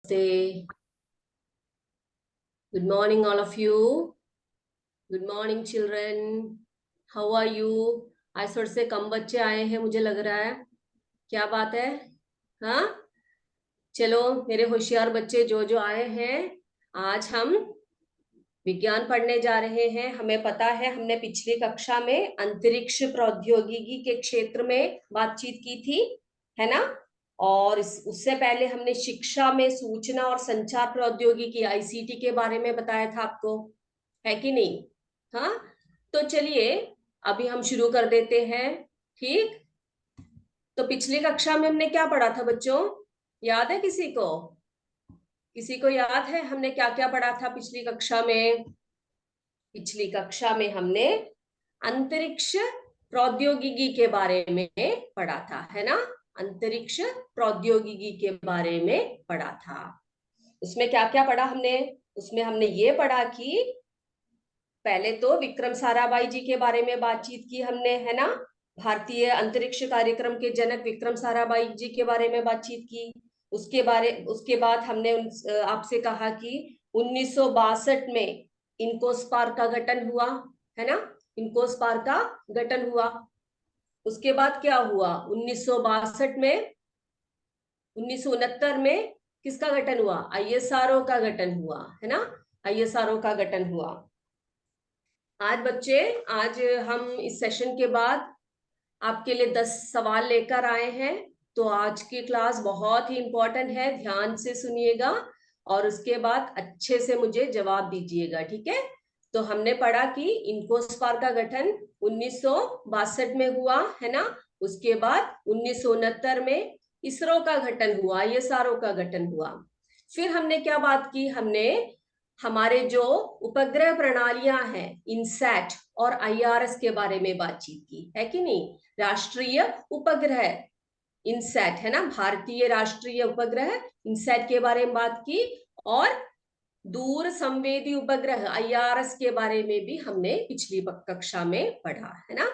Say good morning, all of you. Good morning, children. How are you? आज थोड़े से कम बच्चे आए हैं, मुझे लग रहा है। क्या बात है? हाँ, चलो मेरे होशियार बच्चे जो जो आए हैं, आज हम विज्ञान पढ़ने जा रहे हैं। हमें पता है, हमने पिछली कक्षा में अंतरिक्ष प्रौद्योगिकी के क्षेत्र में बातचीत की थी, है ना। और उससे पहले हमने शिक्षा में सूचना और संचार प्रौद्योगिकी आईसीटी के बारे में बताया था आपको, है कि नहीं? हाँ, तो चलिए अभी हम शुरू कर देते हैं। ठीक, तो पिछली कक्षा में हमने क्या पढ़ा था बच्चों? याद है किसी को? किसी को याद है हमने क्या क्या पढ़ा था पिछली कक्षा में? पिछली कक्षा में हमने अंतरिक्ष प्रौद्योगिकी के बारे में पढ़ा था, है ना। अंतरिक्ष प्रौद्योगिकी के बारे में पढ़ा था। उसमें क्या क्या पढ़ा हमने? उसमें हमने ये पढ़ा कि पहले तो विक्रम साराभाई जी के बारे में बातचीत की हमने, है ना। भारतीय अंतरिक्ष कार्यक्रम के जनक विक्रम साराभाई जी के बारे में बातचीत की। उसके बाद हमने आपसे कहा कि 1962 में इनकोस्पार का गठन हुआ, है ना। इनकोस्पार का गठन हुआ। उसके बाद क्या हुआ? 1962 में 1969 में किसका गठन हुआ? आईएसआरओ का गठन हुआ, है ना। आईएसआरओ का गठन हुआ। आज बच्चे, आज हम इस सेशन के बाद आपके लिए 10 सवाल लेकर आए हैं। तो आज की क्लास बहुत ही इंपॉर्टेंट है, ध्यान से सुनिएगा और उसके बाद अच्छे से मुझे जवाब दीजिएगा, ठीक है। तो हमने पढ़ा कि इनकोस्पार का गठन 1962 में हुआ, है ना। उसके बाद 1969 में इसरो का गठन हुआ, आईएसआरओ का गठन हुआ। फिर हमने क्या बात की? हमने हमारे जो उपग्रह प्रणालियां हैं, इनसैट और आईआरएस के बारे में बातचीत की, है कि नहीं। राष्ट्रीय उपग्रह इनसैट, है ना, भारतीय राष्ट्रीय उपग्रह इनसैट के बारे में बात की। और दूर संवेदी उपग्रह आईआरएस के बारे में भी हमने पिछली कक्षा में पढ़ा, है ना।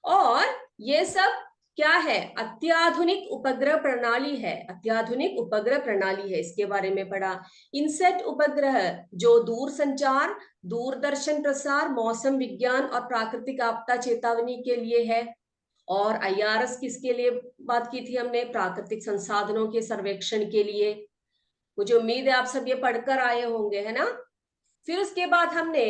और ये सब क्या है? अत्याधुनिक उपग्रह प्रणाली है, अत्याधुनिक उपग्रह प्रणाली है, इसके बारे में पढ़ा। इनसेट उपग्रह जो दूर संचार, दूरदर्शन प्रसार, मौसम विज्ञान और प्राकृतिक आपदा चेतावनी के लिए है। और आईआरएस किसके लिए बात की थी हमने? प्राकृतिक संसाधनों के सर्वेक्षण के लिए। मुझे उम्मीद है आप सब ये पढ़कर आए होंगे, है ना। फिर उसके बाद हमने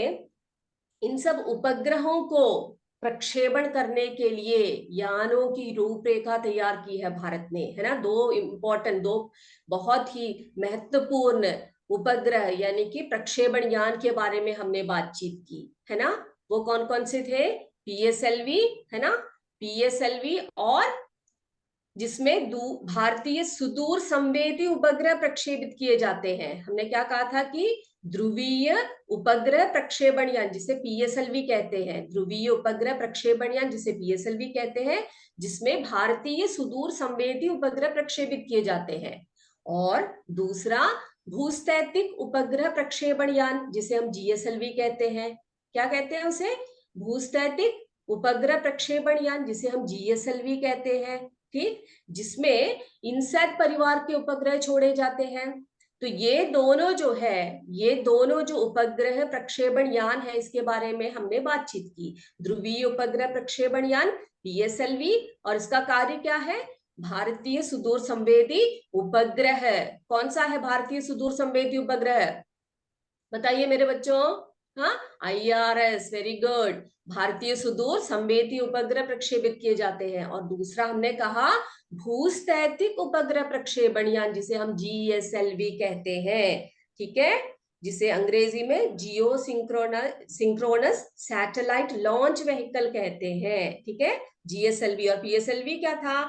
इन सब उपग्रहों को प्रक्षेपण करने के लिए यानों की रूपरेखा तैयार की है भारत ने, है ना। दो बहुत ही महत्वपूर्ण उपग्रह यानी कि प्रक्षेपण यान के बारे में हमने बातचीत की, है ना। वो कौन कौन से थे? पीएसएलवी, है ना, पीएसएलवी, और जिसमें भारतीय सुदूर संवेदी उपग्रह प्रक्षेपित किए जाते हैं। हमने क्या कहा था कि ध्रुवीय उपग्रह प्रक्षेपण यान, जिसे पीएसएलवी कहते हैं, ध्रुवीय उपग्रह प्रक्षेपण यान जिसे पीएसएलवी कहते हैं, जिसमें भारतीय सुदूर संवेदी उपग्रह प्रक्षेपित किए जाते हैं। और दूसरा भूस्थैतिक उपग्रह प्रक्षेपण यान जिसे हम जीएसएलवी कहते हैं। क्या कहते हैं उसे? भूस्थैतिक उपग्रह प्रक्षेपण यान जिसे हम जीएसएलवी कहते हैं, ठीक, जिसमें इनसैट परिवार के उपग्रह छोड़े जाते हैं। तो ये दोनों जो है, ये दोनों जो उपग्रह प्रक्षेपण यान है, इसके बारे में हमने बातचीत की। ध्रुवीय उपग्रह प्रक्षेपण यान पीएसएलवी, और इसका कार्य क्या है? भारतीय सुदूर संवेदी उपग्रह। कौन सा है भारतीय सुदूर संवेदी उपग्रह? बताइए मेरे बच्चों। हाँ, आईआरएस, वेरी गुड। भारतीय सुदूर संवेदी उपग्रह प्रक्षेपित किए जाते हैं। और दूसरा हमने कहा भूस्थैतिक उपग्रह प्रक्षेपण यान जिसे हम जीएसएलवी कहते हैं, ठीक है, जिसे अंग्रेजी में जियो सिंक्रोनस सैटेलाइट लॉन्च व्हीकल कहते हैं, ठीक है। जीएसएलवी और पीएसएलवी क्या था?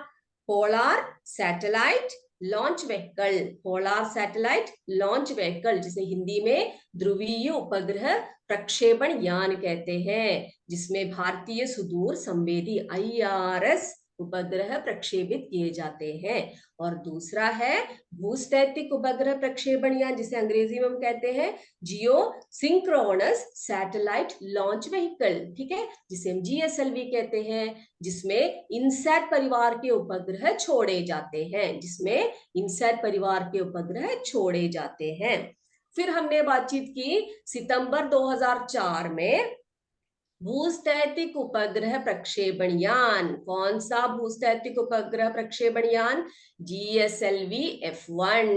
Polar satellite launch vehicle, polar satellite launch vehicle, जिसे हिंदी में ध्रुवीय उपग्रह प्रक्षेपण यान कहते हैं, जिसमें भारतीय सुदूर संवेदी आईआरएस उपग्रह प्रक्षेपित किए जाते हैं। और दूसरा है भूस्थैतिक उपग्रह प्रक्षेपण यान, जिसे अंग्रेजी में हम कहते हैं जियो सिंक्रोनस सैटेलाइट लॉन्च व्हीकल, ठीक है, जिसे हम GSLV कहते हैं, जिसमें इनसैट परिवार के उपग्रह छोड़े जाते हैं, जिसमें इनसैट परिवार के उपग्रह छोड़े जाते हैं। फिर हमने बातचीत की सितंबर 2004 में भूस्थैतिक उपग्रह प्रक्षेपण यान। कौन सा भूस्थैतिक उपग्रह प्रक्षेपण यान? GSLV F1।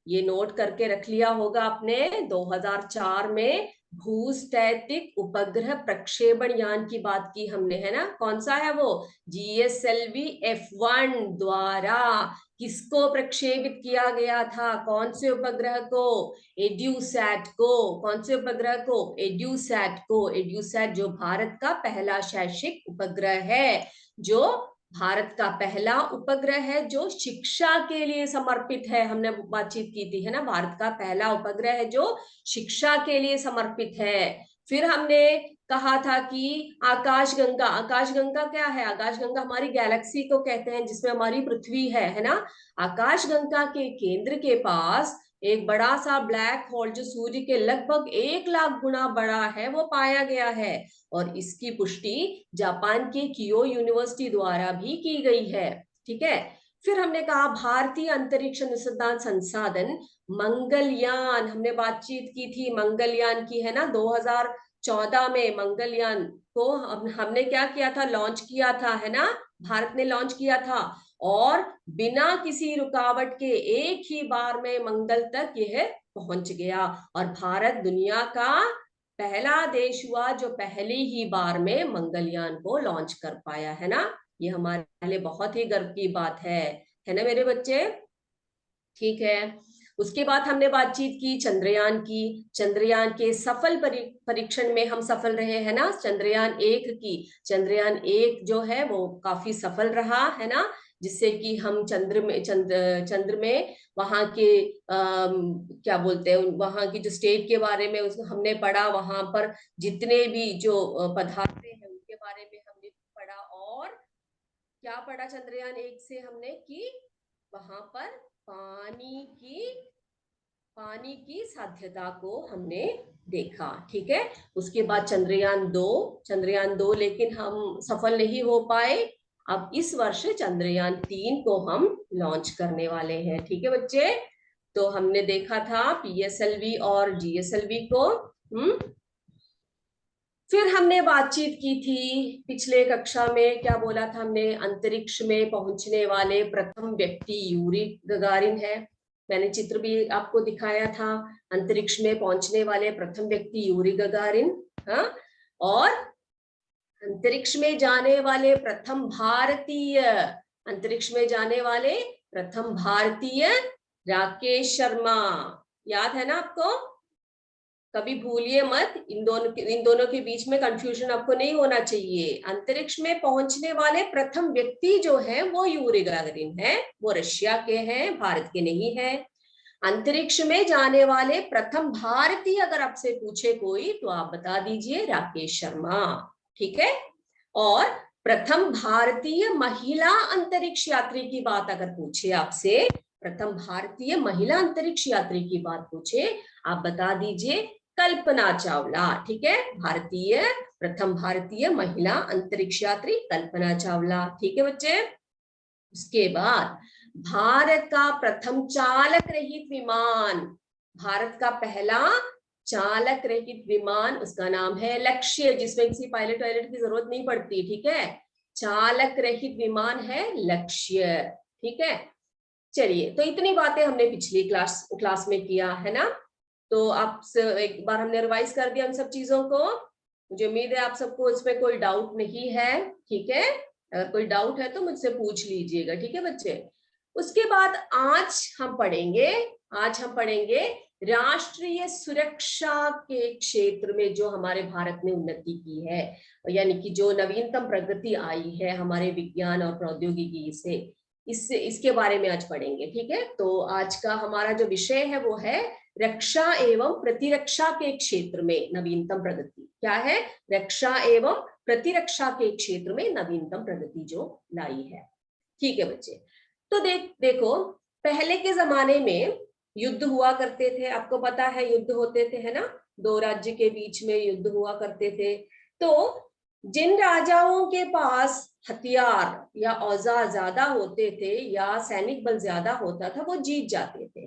ये नोट करके रख लिया होगा आपने। 2004 में भूस्थैतिक उपग्रह प्रक्षेपण यान की बात की हमने, है ना। कौन सा है वो? GSLV F1 द्वारा किसको प्रक्षेपित किया गया था? कौन से उपग्रह को? एड्यूसैट को। कौन से उपग्रह को? एड्यूसैट को। एड्यूसैट जो भारत का पहला शैक्षिक उपग्रह है, जो भारत का पहला उपग्रह है जो शिक्षा के लिए समर्पित है। हमने बातचीत की थी, है ना, भारत का पहला उपग्रह है जो शिक्षा के लिए समर्पित है। फिर हमने कहा था कि आकाशगंगा। आकाशगंगा क्या है? आकाशगंगा हमारी गैलेक्सी को कहते हैं, जिसमें हमारी पृथ्वी है ना। आकाशगंगा के केंद्र के पास एक बड़ा सा ब्लैक होल जो सूर्य के लगभग 1 लाख गुना बड़ा है, वो पाया गया है। और इसकी पुष्टि जापान के कियो यूनिवर्सिटी द्वारा भी की गई है, ठीक है। फिर हमने कहा भारतीय अंतरिक्ष अनुसंधान संसाधन मंगलयान। हमने बातचीत की थी मंगलयान की, है ना। 2014 में मंगलयान को हमने क्या किया था? लॉन्च किया था, है ना। भारत ने लॉन्च किया था, और बिना किसी रुकावट के एक ही बार में मंगल तक यह पहुंच गया। और भारत दुनिया का पहला देश हुआ जो पहली ही बार में मंगलयान को लॉन्च कर पाया, है ना। ये हमारे लिए बहुत ही गर्व की बात है ना मेरे बच्चे। ठीक है। उसके बाद हमने बातचीत की चंद्रयान की। चंद्रयान के सफल परीक्षण में हम सफल रहे, है ना। चंद्रयान 1 की, चंद्रयान 1 जो है वो काफी सफल रहा, है ना, जिससे कि हम चंद्र में वहां के क्या बोलते हैं, वहां की जो स्टेट के बारे में हमने पढ़ा। वहां पर जितने भी जो पदार्थ हैं उनके बारे में हमने पढ़ा। और क्या पढ़ा चंद्रयान 1 से हमने? कि वहां पर पानी की साध्यता को हमने देखा, ठीक है। उसके बाद चंद्रयान 2 लेकिन हम सफल नहीं हो पाए। अब इस वर्ष चंद्रयान 3 को हम लॉन्च करने वाले हैं, ठीक है बच्चे। तो हमने देखा था PSLV और GSLV को। फिर हमने बातचीत की थी पिछले कक्षा में, क्या बोला था हमने? अंतरिक्ष में पहुंचने वाले प्रथम व्यक्ति यूरी गगारिन है। मैंने चित्र भी आपको दिखाया था। अंतरिक्ष में पहुंचने वाले प्रथम व्यक्ति यूरी गगारिन, हाँ। और अंतरिक्ष में जाने वाले प्रथम भारतीय, अंतरिक्ष में जाने वाले प्रथम भारतीय राकेश शर्मा। याद है ना आपको? कभी भूलिए मत, इन दोनों के बीच में कंफ्यूजन आपको नहीं होना चाहिए। अंतरिक्ष में पहुंचने वाले प्रथम व्यक्ति जो है वो यूरी गगारिन है, वो रशिया के हैं, भारत के नहीं है। अंतरिक्ष में जाने वाले प्रथम भारतीय अगर आपसे पूछे कोई, तो आप बता दीजिए राकेश शर्मा, ठीक है। और प्रथम भारतीय महिला अंतरिक्ष यात्री की बात अगर पूछे आपसे, प्रथम भारतीय महिला अंतरिक्ष यात्री की बात पूछे, आप बता दीजिए कल्पना चावला, ठीक है। प्रथम भारतीय महिला अंतरिक्ष यात्री कल्पना चावला, ठीक है बच्चे। उसके बाद भारत का प्रथम चालक रहित विमान, भारत का पहला चालक रहित विमान, उसका नाम है लक्ष्य, जिसमें किसी पायलट वायलट की जरूरत नहीं पड़ती, ठीक है। चालक रहित विमान है लक्ष्य, ठीक है। चलिए, तो इतनी बातें हमने पिछली क्लास में किया, है ना। तो आप एक बार हमने रिवाइज कर दिया उन सब चीजों को। मुझे उम्मीद है आप सबको इसमें कोई डाउट नहीं है, ठीक है। अगर कोई डाउट है तो मुझसे पूछ लीजिएगा, ठीक है बच्चे। उसके बाद आज हम पढ़ेंगे राष्ट्रीय सुरक्षा के क्षेत्र में जो हमारे भारत ने उन्नति की है, यानी कि जो नवीनतम प्रगति आई है हमारे विज्ञान और प्रौद्योगिकी से, इसके बारे में आज पढ़ेंगे। ठीक है, तो आज का हमारा जो विषय है वो है रक्षा एवं प्रतिरक्षा के क्षेत्र में नवीनतम प्रगति। क्या है? रक्षा एवं प्रतिरक्षा के क्षेत्र में नवीनतम प्रगति जो लाई है। ठीक है बच्चे, तो देखो पहले के जमाने में युद्ध हुआ करते थे, आपको पता है युद्ध होते थे, है ना, दो राज्य के बीच में युद्ध हुआ करते थे। तो जिन राजाओं के पास हथियार या औजार ज्यादा होते थे या सैनिक बल ज्यादा होता था वो जीत जाते थे,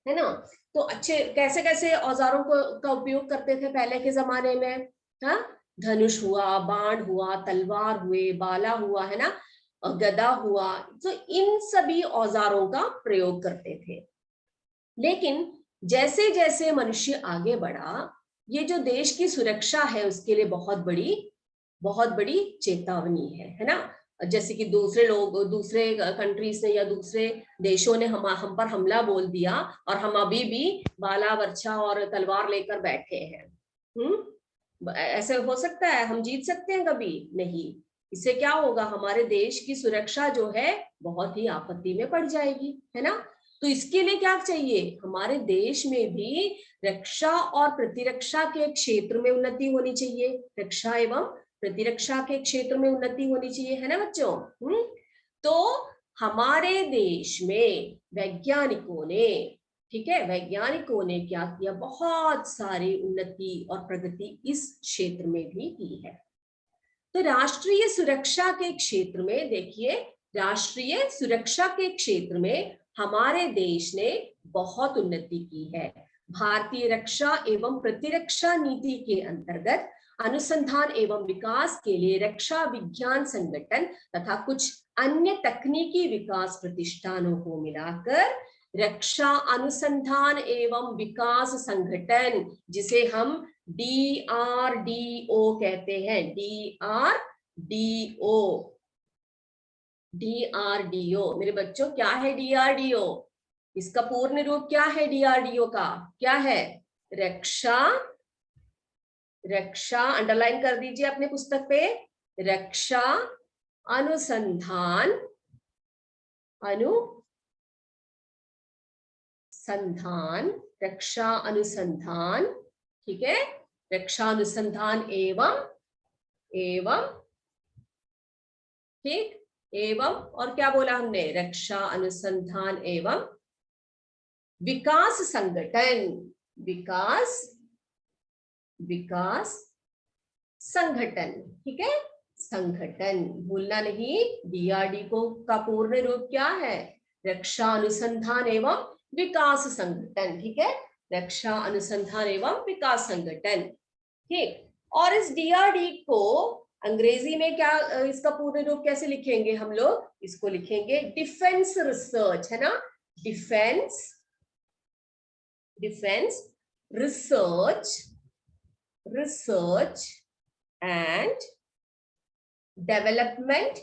है ना। तो अच्छे कैसे कैसे औजारों का उपयोग करते थे पहले के जमाने में? हाँ, धनुष हुआ, बाण हुआ, तलवार हुए, बाला हुआ, है ना, गदा हुआ, तो इन सभी औजारों का प्रयोग करते थे। लेकिन जैसे जैसे मनुष्य आगे बढ़ा, ये जो देश की सुरक्षा है उसके लिए बहुत बड़ी चेतावनी है ना। जैसे कि दूसरे लोग, दूसरे कंट्रीज ने या दूसरे देशों ने हम पर हमला बोल दिया और हम अभी भी बाला वर्छा और तलवार लेकर बैठे हैं। ऐसे हो सकता है हम जीत सकते हैं? कभी नहीं। इससे क्या होगा? हमारे देश की सुरक्षा जो है बहुत ही आपत्ति में पड़ जाएगी, है ना। तो इसके लिए क्या चाहिए? हमारे देश में भी रक्षा और प्रतिरक्षा के क्षेत्र में उन्नति होनी चाहिए। रक्षा एवं प्रतिरक्षा के क्षेत्र में उन्नति होनी चाहिए, है ना बच्चों। तो हमारे देश में वैज्ञानिकों ने, ठीक है, वैज्ञानिकों ने क्या किया? बहुत सारी उन्नति और प्रगति इस क्षेत्र में भी की है। तो राष्ट्रीय सुरक्षा के क्षेत्र में देखिए, राष्ट्रीय सुरक्षा के क्षेत्र में हमारे देश ने बहुत उन्नति की है। भारतीय रक्षा एवं प्रतिरक्षा नीति के अंतर्गत अनुसंधान एवं विकास के लिए रक्षा विज्ञान संगठन तथा कुछ अन्य तकनीकी विकास प्रतिष्ठानों को मिलाकर रक्षा अनुसंधान एवं विकास संगठन, जिसे हम DRDO कहते हैं, DRDO मेरे बच्चों, क्या है DRDO? इसका पूर्ण रूप क्या है DRDO का? क्या है? रक्षा अंडरलाइन कर दीजिए अपने पुस्तक पे, रक्षा अनुसंधान रक्षा अनुसंधान, ठीक है, रक्षा अनुसंधान एवं ठीक, एवं और क्या बोला हमने? रक्षा अनुसंधान एवं विकास संगठन, विकास संगठन, ठीक है, संगठन भूलना नहीं। DRDO का पूर्ण रूप क्या है? रक्षा अनुसंधान एवं विकास संगठन, ठीक है, रक्षा अनुसंधान एवं विकास संगठन, ठीक। और इस DRDO को अंग्रेजी में क्या, इसका पूर्ण रूप कैसे लिखेंगे हम लोग? इसको लिखेंगे डिफेंस रिसर्च, है ना, defence research and development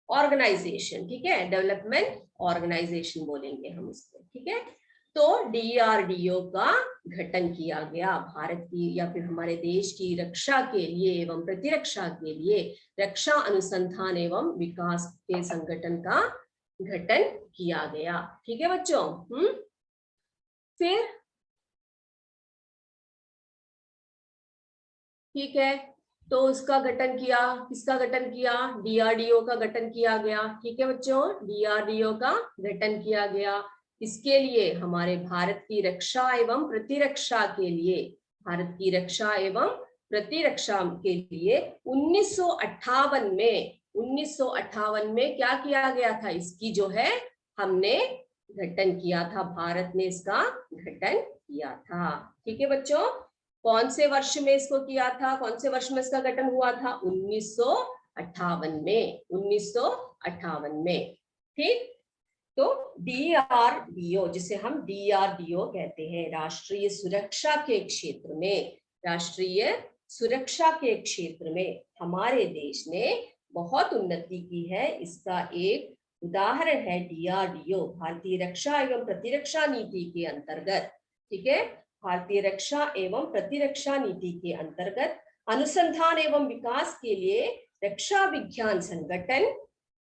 organisation, ठीक है, डेवलपमेंट ऑर्गेनाइजेशन बोलेंगे हम इसको, ठीक है। तो DRDO का गठन किया गया भारत की या फिर हमारे देश की रक्षा के लिए एवं प्रतिरक्षा के लिए रक्षा अनुसंधान एवं विकास के संगठन का गठन किया गया, ठीक है बच्चों। फिर ठीक है, तो उसका गठन किया, किसका गठन किया? DRDO का गठन किया गया, ठीक है बच्चों, DRDO का गठन किया गया। इसके लिए हमारे भारत की रक्षा एवं प्रतिरक्षा के लिए, भारत की रक्षा एवं प्रतिरक्षा के लिए 1958 में क्या किया गया था? इसकी जो है हमने गठन किया था, भारत ने इसका गठन किया था, ठीक है बच्चों। कौन से वर्ष में इसको किया था? कौन से वर्ष में इसका गठन हुआ था? 1958 में, ठीक। तो DRDO, जिसे हम DRDO कहते हैं, राष्ट्रीय सुरक्षा के क्षेत्र में, राष्ट्रीय सुरक्षा के क्षेत्र में हमारे देश ने बहुत उन्नति की है। इसका एक उदाहरण है DRDO, भारतीय रक्षा एवं प्रतिरक्षा नीति के अंतर्गत, ठीक है, भारतीय रक्षा एवं प्रतिरक्षा नीति के अंतर्गत अनुसंधान एवं विकास के लिए रक्षा विज्ञान संगठन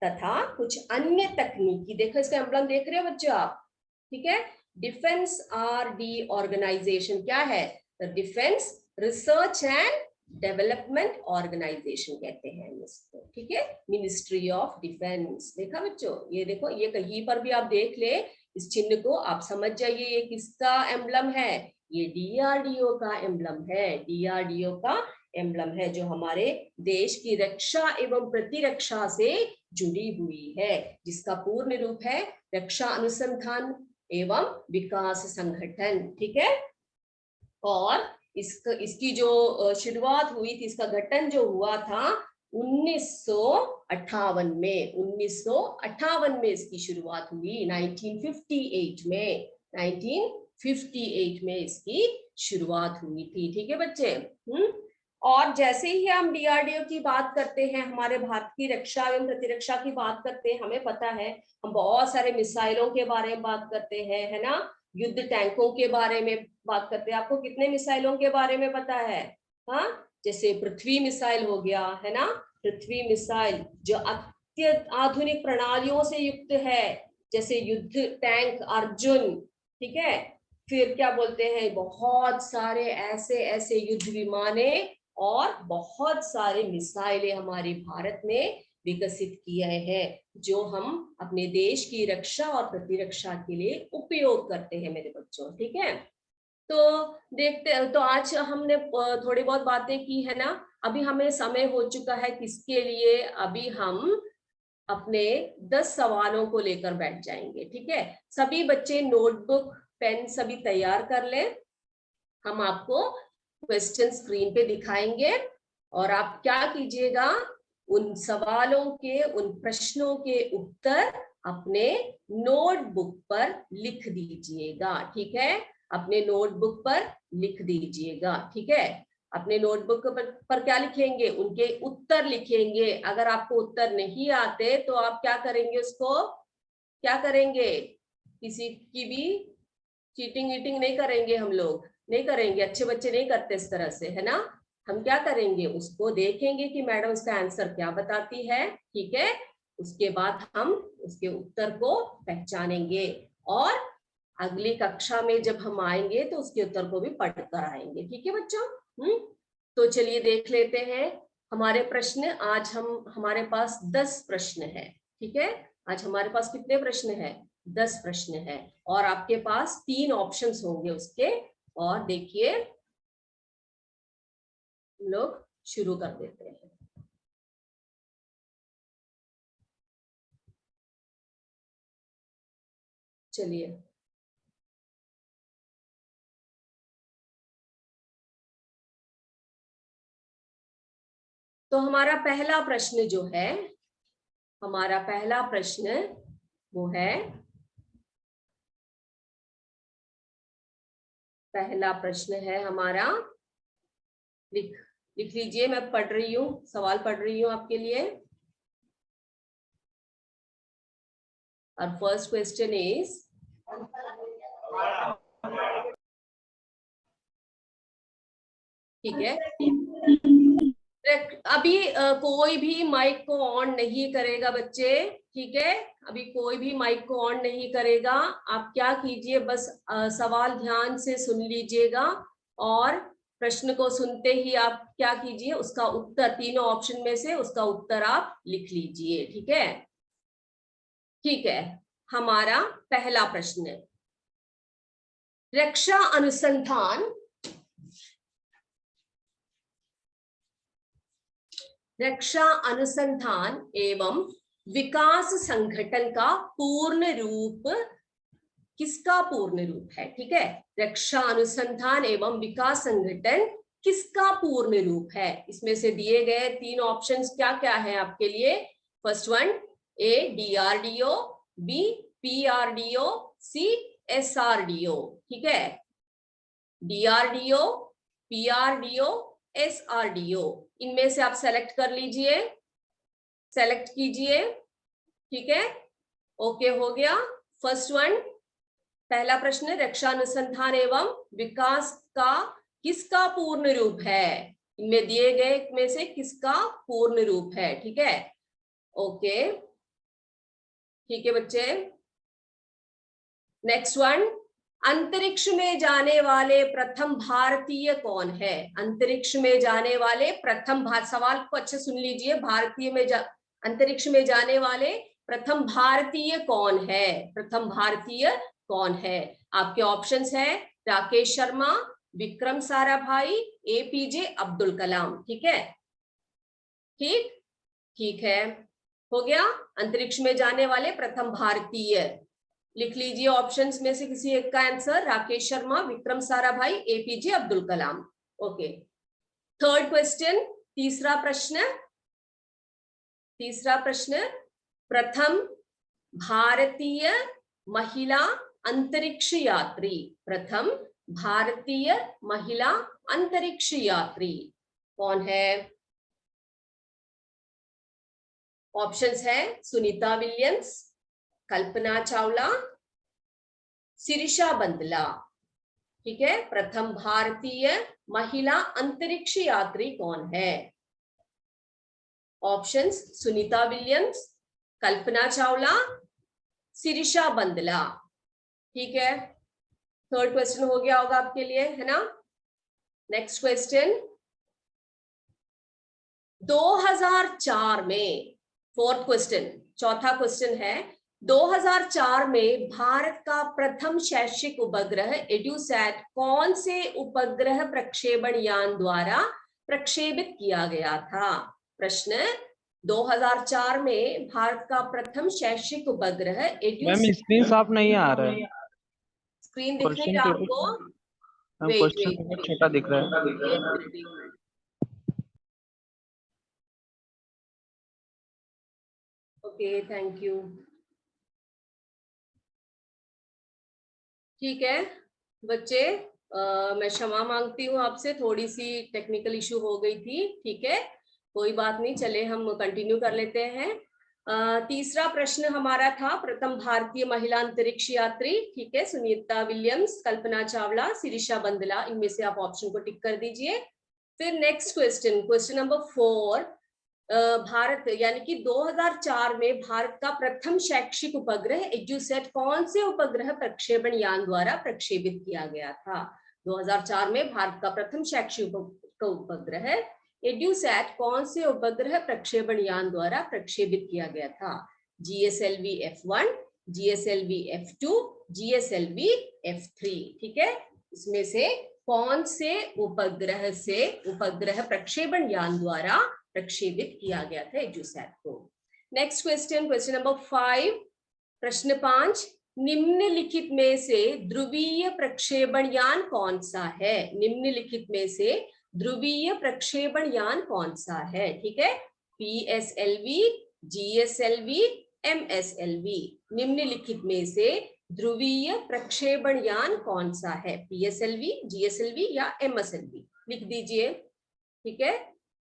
तथा कुछ अन्य तकनीकी, देखो इसका एम्बलम देख रहे हो बच्चों आप, ठीक है, डिफेंस आरडी ऑर्गेनाइजेशन क्या है, defence research and development organisation कहते हैं इसको, ठीक है, मिनिस्ट्री ऑफ डिफेंस। देखा बच्चों, ये देखो, ये कहीं पर भी आप देख ले इस चिन्ह को, आप समझ जाइए ये किसका एम्बलम है, ये डीआरडीओ का एम्बलम है, डीआरडीओ का एम्बलम है, जो हमारे देश की रक्षा एवं प्रतिरक्षा से जुड़ी हुई है, जिसका पूर्ण रूप है रक्षा अनुसंधान एवं विकास संगठन, ठीक है। और इसकी जो शुरुआत हुई थी, इसका गठन जो हुआ था 1958 में, 1958 में इसकी शुरुआत हुई, 1958 में, 1958 में इसकी शुरुआत हुई थी, ठीक है बच्चे। और जैसे ही हम डीआरडीओ की बात करते हैं, हमारे भारत की रक्षा एवं प्रतिरक्षा की बात करते हैं, हमें पता है हम बहुत सारे मिसाइलों के बारे में बात करते हैं, है ना, युद्ध टैंकों के बारे में बात करते हैं। आपको कितने मिसाइलों के बारे में पता है? हाँ, जैसे पृथ्वी मिसाइल हो गया, है ना, पृथ्वी मिसाइल जो अत्यंत आधुनिक प्रणालियों से युक्त है, जैसे युद्ध टैंक अर्जुन, ठीक है। फिर क्या बोलते हैं, बहुत सारे ऐसे ऐसे युद्ध विमाने और बहुत सारे मिसाइलें हमारे भारत ने विकसित किए हैं, जो हम अपने देश की रक्षा और प्रतिरक्षा के लिए उपयोग करते हैं मेरे बच्चों, ठीक है। तो देखते, तो आज हमने थोड़ी बहुत बातें की है ना, अभी हमें समय हो चुका है किसके लिए, अभी हम अपने 10 सवालों को लेकर बैठ जाएंगे, ठीक है। सभी बच्चे नोटबुक पेन सभी तैयार कर लें, हम आपको क्वेश्चन स्क्रीन पे दिखाएंगे और आप क्या कीजिएगा, उन सवालों के, उन प्रश्नों के उत्तर अपने नोटबुक पर लिख दीजिएगा, ठीक है, अपने नोटबुक पर लिख दीजिएगा, ठीक है। अपने नोटबुक पर क्या लिखेंगे, उनके उत्तर लिखेंगे। अगर आपको उत्तर नहीं आते तो आप क्या करेंगे, उसको क्या करेंगे, किसी की भी चीटिंग वीटिंग नहीं करेंगे, हम लोग नहीं करेंगे, अच्छे बच्चे नहीं करते इस तरह से, है ना। हम क्या करेंगे, उसको देखेंगे कि मैडम उसका आंसर क्या बताती है, ठीक है, उसके बाद हम उसके उत्तर को पहचानेंगे और अगली कक्षा में जब हम आएंगे तो उसके उत्तर को भी पढ़कर आएंगे, ठीक है बच्चों। तो चलिए देख लेते हैं हमारे प्रश्न। आज हमारे पास 10 प्रश्न है, ठीक है, आज हमारे पास कितने प्रश्न है, 10 प्रश्न है, और आपके पास 3 ऑप्शंस होंगे उसके। और देखिए हम लोग शुरू कर देते हैं। चलिए, तो हमारा पहला प्रश्न जो है, हमारा पहला प्रश्न वो है, पहला प्रश्न है हमारा, लिख लिख लीजिए, मैं पढ़ रही हूँ, सवाल पढ़ रही हूँ आपके लिए। और फर्स्ट क्वेश्चन इज, ठीक है, अभी कोई भी माइक को ऑन नहीं करेगा बच्चे, ठीक है, अभी कोई भी माइक को ऑन नहीं करेगा। आप क्या कीजिए, बस सवाल ध्यान से सुन लीजिएगा और प्रश्न को सुनते ही आप क्या कीजिए, उसका उत्तर, तीनों ऑप्शन में से उसका उत्तर आप लिख लीजिए, ठीक है। ठीक है, हमारा पहला प्रश्न, रक्षा अनुसंधान, रक्षा अनुसंधान एवं विकास संगठन का पूर्ण रूप किसका पूर्ण रूप है, ठीक है, रक्षा अनुसंधान एवं विकास संगठन किसका पूर्ण रूप है। इसमें से दिए गए 3 ऑप्शंस क्या क्या है आपके लिए। फर्स्ट वन, ए डीआरडीओ, बी पीआरडीओ, सी एसआरडीओ, ठीक है, डीआरडीओ, पीआरडीओ, एसआरडीओ, इनमें से आप सेलेक्ट कर लीजिए, सेलेक्ट कीजिए, ठीक है, ओके हो गया। फर्स्ट वन, पहला प्रश्न, रक्षा अनुसंधान एवं विकास का किसका पूर्ण रूप है, इनमें दिए गए में से किसका पूर्ण रूप है? ठीक है, ओके, ठीक है बच्चे। नेक्स्ट वन, अंतरिक्ष में जाने वाले प्रथम भारतीय कौन है? अंतरिक्ष में जाने वाले प्रथम सवाल को अच्छे सुन लीजिए। अंतरिक्ष में जाने वाले प्रथम भारतीय कौन है? प्रथम भारतीय कौन है? आपके ऑप्शंस है राकेश शर्मा, विक्रम साराभाई, एपीजे अब्दुल कलाम। ठीक है, ठीक ठीक है, हो गया। अंतरिक्ष में जाने वाले प्रथम भारतीय, लिख लीजिए ऑप्शंस में से किसी एक का answer, Rakesh Sharma, Vikram Sarabhai, APJ Abdul Kalam. Okay, third question, तीसरा प्रश्न, प्रथम भारतीय महिला अंतरिक्ष यात्री, प्रथम भारतीय महिला अंतरिक्ष यात्री कौन है? ऑप्शंस है सुनीता विलियम्स, कल्पना चावला, शिरीषा बंदला। ठीक है, प्रथम भारतीय महिला अंतरिक्ष यात्री कौन है? Options Sunita Williams, Kalpana Chawla, Shirisha Bandla. ठीक है, थर्ड क्वेश्चन हो गया होगा आपके लिए, है ना। नेक्स्ट क्वेश्चन, 2004 में, फोर्थ क्वेश्चन, चौथा क्वेश्चन है, 2004 में भारत का प्रथम शैक्षिक उपग्रह एड्यूसैट कौन से उपग्रह प्रक्षेपण यान द्वारा प्रक्षेपित किया गया था? प्रश्न, 2004 में भारत का प्रथम शैक्षिक उपग्रह मैम स्क्रीन साफ नहीं आ रहा है, स्क्रीन दिख नहीं रहा आपको? क्वेश्चन पेपर छोटा दिख रहा है। Okay, thank you. ठीक है बच्चे, मैं क्षमा मांगती हूँ आपसे, थोड़ी सी टेक्निकल इशू हो गई थी। ठीक है, कोई बात नहीं, चले हम कंटिन्यू कर लेते हैं। तीसरा प्रश्न हमारा था प्रथम भारतीय महिला अंतरिक्ष यात्री। ठीक है, सुनीता विलियम्स, कल्पना चावला, शिरीषा बंदला, इनमें से आप ऑप्शन को टिक कर दीजिए। फिर नेक्स्ट क्वेश्चन नंबर 4, भारत यानी कि 2004 में भारत का प्रथम शैक्षिक उपग्रह एड्यूसैट कौन से उपग्रह प्रक्षेपण यान द्वारा प्रक्षेपित किया गया था? 2004 में भारत का प्रथम शैक्षिक उपग्रह एड्यूसैट कौन से उपग्रह प्रक्षेपण यान द्वारा प्रक्षेपित किया गया था? GSLV F1, GSLV F2, GSLV F3। ठीक है, इसमें से कौन से उपग्रह प्रक्षेपण यान द्वारा प्रक्षेपित किया गया था एड्यूसैट को? नेक्स्ट क्वेश्चन नंबर 5, प्रश्न 5, निम्नलिखित में से ध्रुवीय प्रक्षेपण यान कौन सा है? निम्नलिखित में से ध्रुवीय प्रक्षेपण यान कौन सा है? ठीक है, PSLV, GSLV, MSLV, निम्नलिखित में से ध्रुवीय प्रक्षेपण यान कौन सा है? PSLV, GSLV या MSLV, लिख दीजिए। ठीक है,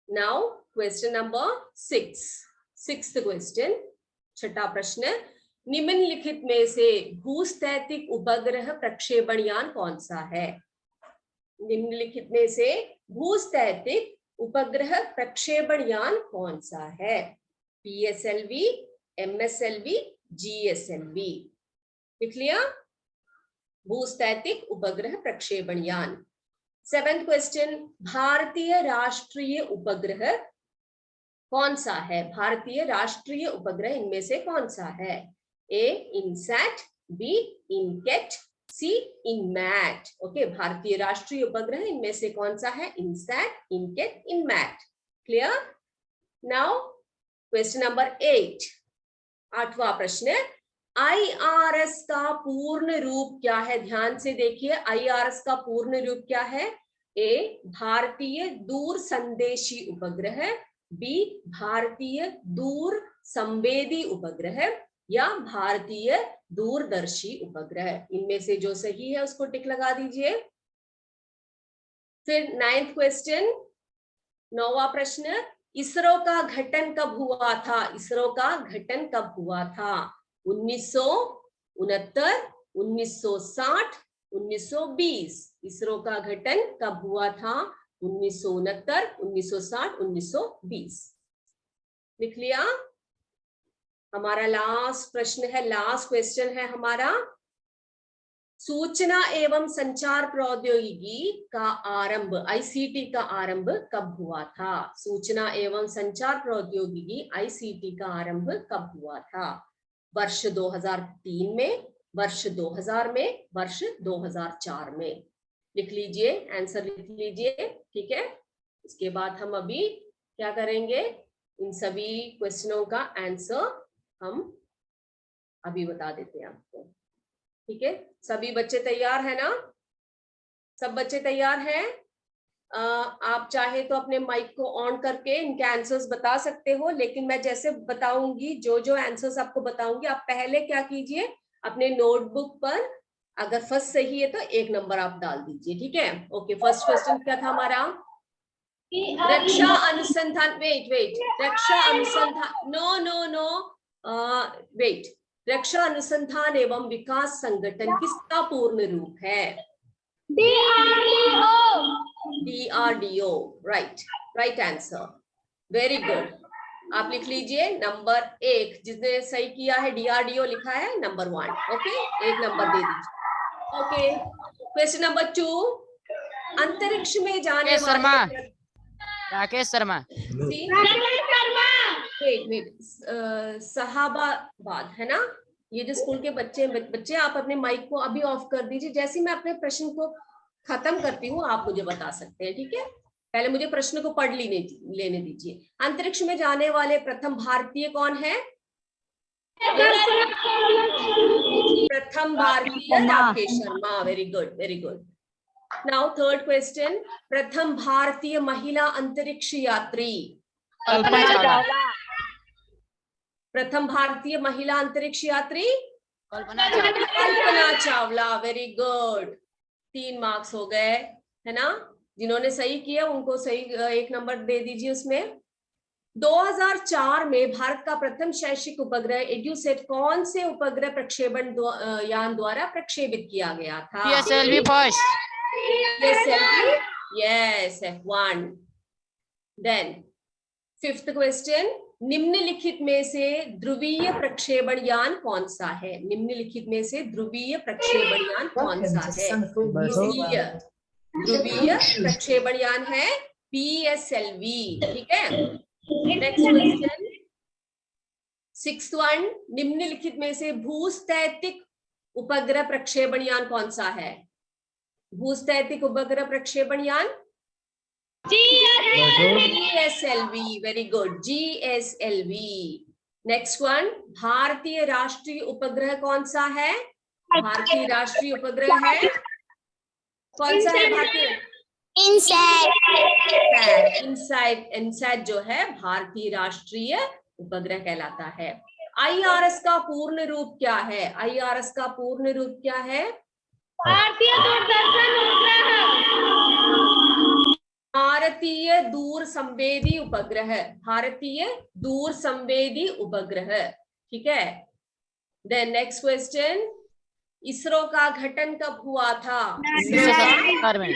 now question number 6, sixth question, छठा प्रश्न, निम्नलिखित में से भूस्थैतिक उपग्रह प्रक्षेपण यान कौन सा है? निम्नलिखित में से भूस्थैतिक उपग्रह प्रक्षेपण यान कौन सा है? PSLV, MSLV, GSLV, लिख लिया? भूस्थैतिक उपग्रह प्रक्षेपण यान। 7th क्वेश्चन, भारतीय राष्ट्रीय उपग्रह कौन सा है? भारतीय राष्ट्रीय उपग्रह इनमें से कौन सा है? A इनसैट, B इनकेट, C इनमैट। ओके, भारतीय राष्ट्रीय उपग्रह इनमें से कौन सा है? इनसैट, इनकेट, इनमैट। क्लियर? नाउ क्वेश्चन नंबर 8, 8वां प्रश्न, IRS का पूर्ण रूप क्या है? ध्यान से देखिए, IRS का पूर्ण रूप क्या है? A भारतीय दूर संदेशी उपग्रह, B भारतीय दूर संवेदी उपग्रह या भारतीय दूरदर्शी उपग्रह। इनमें से जो सही है उसको टिक लगा दीजिए। फिर 9th क्वेश्चन, 9वां प्रश्न, इसरो का गठन कब हुआ था? इसरो का गठन कब हुआ था? 1969, 1960, 1920। इसरो का गठन कब हुआ था? 1969, 1960, 1920। लिख लिया। हमारा लास्ट प्रश्न है, लास्ट क्वेश्चन है हमारा, सूचना एवं संचार प्रौद्योगिकी का आरंभ, आईसीटी का आरंभ कब हुआ था? सूचना एवं संचार प्रौद्योगिकी आईसीटी का आरंभ कब हुआ था? वर्ष 2003 में, वर्ष 2000 में, वर्ष 2004 में? लिख लीजिए, आंसर लिख लीजिए, ठीक है। इसके बाद हम अभी क्या करेंगे, इन सभी क्वेश्चनों का आंसर हम अभी बता देते हैं आपको, ठीक है। सभी बच्चे तैयार है ना? सब बच्चे तैयार हैं? आप चाहे तो अपने माइक को ऑन करके इनके आंसर्स बता सकते हो, लेकिन मैं जैसे बताऊंगी, जो जो आंसर्स आपको बताऊंगी, आप पहले क्या कीजिए, अपने नोटबुक पर अगर फर्स्ट सही है तो 1 नंबर आप डाल दीजिए, ठीक है। ओके, फर्स्ट क्वेश्चन क्या था हमारा? रक्षा अनुसंधान, वेट, रक्षा अनुसंधान, नो नो नो, वेट, रक्षा अनुसंधान एवं विकास संगठन किसका पूर्ण रूप है? DRDO, right answer, very good. आप लिख लीजिए नंबर 1, जिसने सही किया है DRDO लिखा है, नंबर 1, ओके, 1 नंबर दे दीजिए। ओके, क्वेश्चन नंबर 2, अंतरिक्ष में जाने वाले, राकेश शर्मा, वेट, सहाबाबाद है ना? ये जो स्कूल के बच्चे आप अपने माइक को अभी ऑफ कर दीजिए, जैसे ही मैं अपने प्रश्न को खत्म करती हूँ आप मुझे बता सकते हैं, ठीक है। पहले मुझे प्रश्न को पढ़ लेने दीजिए। अंतरिक्ष में जाने वाले प्रथम भारतीय कौन है? प्रथम भारतीय Rakesh Sharma, very good. Now third question, प्रथम भारतीय महिला अंतरिक्ष यात्री? कल्पना चावला, प्रथम भारतीय महिला अंतरिक्ष यात्री? Kalpana Chawla, very good. 3 marks हो गए, है ना? जिन्होंने सही किया उनको सही 1 नंबर दे दीजिए उसमें। 2004 में भारत का प्रथम शैक्षिक उपग्रह एड्यूसेट कौन से उपग्रह प्रक्षेपण यान द्वारा प्रक्षेपित किया गया था? PSLV first, PSLV, yes, F1। Then fifth question, निम्नलिखित में से ध्रुवीय प्रक्षेपण यान कौन सा है? निम्नलिखित में से ध्रुवीय प्रक्षेपण यान कौन सा है? ध्रुवीय प्रक्षेपण यान है PSLV, ठीक है। नेक्स्ट क्वेश्चन, 6th वन, निम्नलिखित में से भूस्थैतिक उपग्रह प्रक्षेपण यान कौन सा है? भूस्थैतिक उपग्रह प्रक्षेपण यान? GSLV, very good, GSLV। Next one, भारतीय राष्ट्रीय उपग्रह कौन सा है? भारतीय राष्ट्रीय उपग्रह है कौन सा है? भारतीय इनसैट जो है भारतीय राष्ट्रीय उपग्रह कहलाता है। IRS का पूर्ण रूप क्या है? IRS का पूर्ण रूप क्या है? भारतीय दूरदर्शन उपग्रह, भारतीय दूर संवेदी उपग्रह, भारतीय दूर संवेदी उपग्रह, ठीक है। देन नेक्स्ट क्वेश्चन, इसरो का गठन कब हुआ था? 1970 में,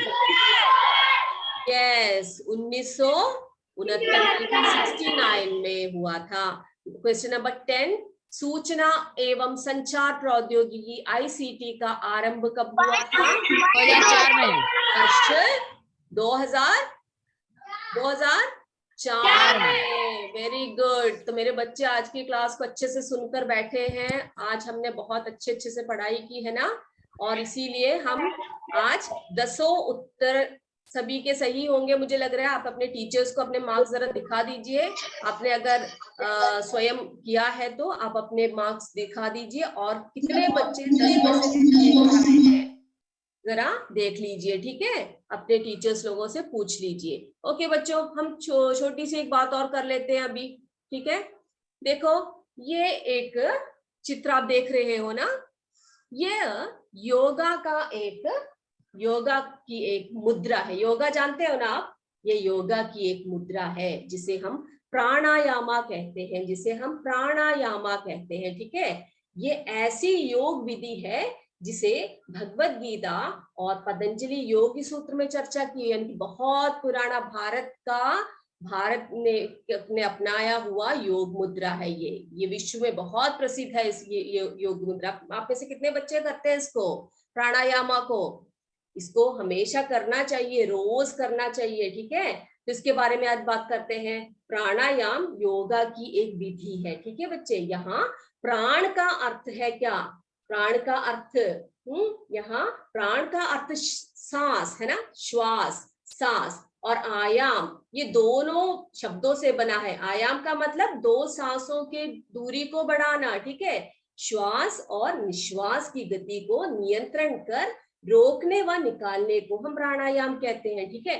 यस, 1969 में हुआ था। क्वेश्चन नंबर 10, सूचना एवं संचार प्रौद्योगिकी ICT का आरंभ कब हुआ था? 2004 में, वर्ष 2004 में, वेरी गुड। तो मेरे बच्चे आज की क्लास को अच्छे से सुनकर बैठे हैं। आज हमने बहुत अच्छे से पढ़ाई की है ना, और इसीलिए हम आज 10 उत्तर सभी के सही होंगे मुझे लग रहा है। आप अपने टीचर्स को अपने मार्क्स जरा दिखा दीजिए। आपने अगर स्वयं किया है तो आप अपने मार्क्स दिखा दीजिए, और कितने बच्चे 10 में से कितने हैं जरा देख लीजिए, ठीक है। अपने टीचर्स लोगों से पूछ लीजिए। ओके बच्चों, हम छोटी सी एक बात और कर लेते हैं अभी, ठीक है। देखो, ये एक चित्र आप देख रहे हो ना, ये योगा की एक मुद्रा है। योगा जानते हो ना आप? ये योगा की एक मुद्रा है जिसे हम प्राणायामा कहते हैं, ठीक है। ये ऐसी योग विधि है जिसे भगवत गीता और पतंजलि योगी सूत्र में चर्चा की, यानी कि बहुत पुराना भारत ने अपनाया हुआ योग मुद्रा है। ये विश्व में बहुत प्रसिद्ध है। इस ये योग मुद्रा आप में से कितने बच्चे करते हैं इसको, प्राणायामा को? इसको हमेशा करना चाहिए, रोज करना चाहिए, ठीक है। तो इसके बारे में आज बात करते हैं। प्राणायाम योगा की एक विधि है, ठीक है बच्चे। यहाँ प्राण का अर्थ है क्या? प्राण का अर्थ यहाँ प्राण का अर्थ सांस है ना, श्वास, सांस। और आयाम, ये दोनों शब्दों से बना है। आयाम का मतलब दो सांसों के दूरी को बढ़ाना, ठीक है। श्वास और निश्वास की गति को नियंत्रण कर रोकने व निकालने को हम प्राणायाम कहते हैं, ठीक है।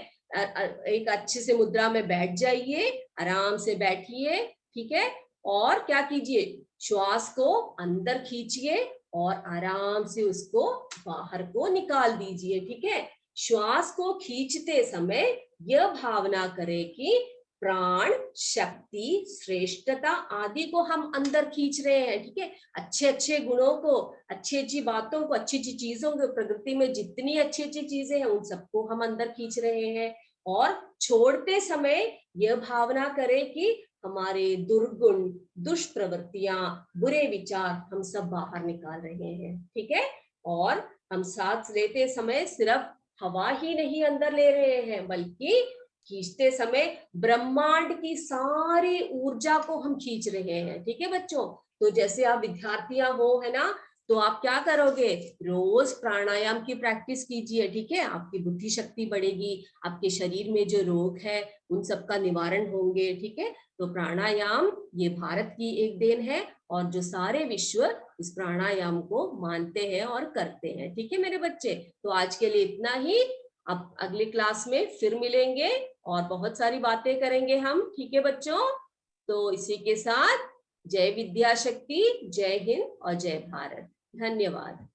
एक अच्छे से मुद्रा में बैठ जाइए, आराम से बैठिए, ठीक है। और क्या कीजिए, श्वास को अंदर खींचिए और आराम से उसको बाहर को निकाल दीजिए, ठीक है। श्वास को खींचते समय यह भावना करें कि प्राण, शक्ति, श्रेष्ठता आदि को हम अंदर खींच रहे हैं, ठीक है। अच्छे अच्छे गुणों को, अच्छी अच्छी बातों को, अच्छी अच्छी चीजों को, प्रकृति में जितनी अच्छी अच्छी चीजें हैं उन सबको हम अंदर खींच रहे हैं। और छोड़ते समय यह भावना करें कि हमारे दुर्गुण, दुष्प्रवृत्तियां, बुरे विचार हम सब बाहर निकाल रहे हैं, ठीक है। और हम सांस लेते समय सिर्फ हवा ही नहीं अंदर ले रहे हैं, बल्कि खींचते समय ब्रह्मांड की सारी ऊर्जा को हम खींच रहे हैं, ठीक है बच्चों। तो जैसे आप विद्यार्थियां हो, है ना, तो आप क्या करोगे, रोज प्राणायाम की प्रैक्टिस कीजिए, ठीक है। आपकी बुद्धि शक्ति बढ़ेगी, आपके शरीर में जो रोग है उन सब का निवारण होंगे, ठीक है। तो प्राणायाम ये भारत की एक देन है, और जो सारे विश्व इस प्राणायाम को मानते हैं और करते हैं, ठीक है मेरे बच्चे। तो आज के लिए इतना ही। अब अगली क्लास में फिर मिलेंगे और बहुत सारी बातें करेंगे हम, ठीक है बच्चों। तो इसी के साथ जय विद्या शक्ति, जय हिंद और जय भारत। धन्यवाद।